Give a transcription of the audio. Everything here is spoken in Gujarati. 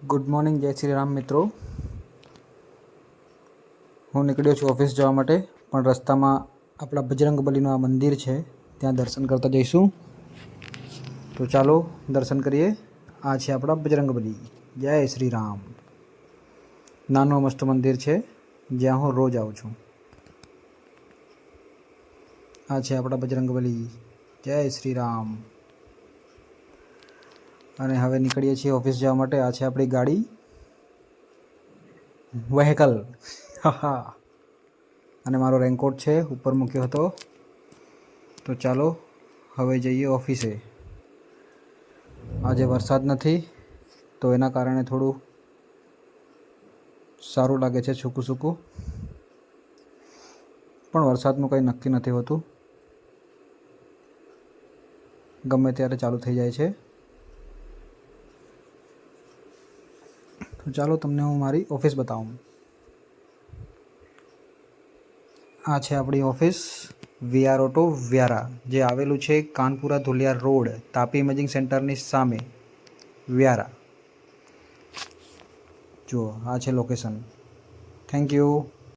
ગુડ મોર્નિંગ, જય શ્રી રામ મિત્રો. હું નીકળ્યો છું ઓફિસ જવા માટે, પણ રસ્તામાં આપણા બજરંગબલીનું આ મંદિર છે, ત્યાં દર્શન કરતા જઈશું. તો ચાલો દર્શન કરીએ. આ છે આપણા બજરંગબલી. જય શ્રી રામ. નાનું મસ્ત મંદિર છે જ્યાં હું રોજ આવું છું. આ છે આપણા બજરંગબલી. જય શ્રી રામ. અને હવે નીકળીએ છીએ ઓફિસ જવા માટે. આ છે આપણી ગાડી, વ્હીકલ. હા, અને મારો રેનકોટ છે, ઉપર મૂક્યો હતો. તો ચાલો હવે જઈએ ઓફિસે. આજે વરસાદ નથી, તો એના કારણે થોડું સારું લાગે છે, સૂકું સૂકું. પણ વરસાદનું કંઈ નક્કી નથી હોતું, ગમે ત્યારે ચાલુ થઈ જાય છે. તો ચાલો તમને હું મારી ઓફિસ બતાવું. આ છે આપણી ઓફિસ, વીઆર ઓટો વ્યારા, જે આવેલું છે કાનપુરા ધુલિયા રોડ, તાપી ઇમેજિંગ સેન્ટરની સામે, વ્યારા. જુઓ, આ છે લોકેશન. Thank you.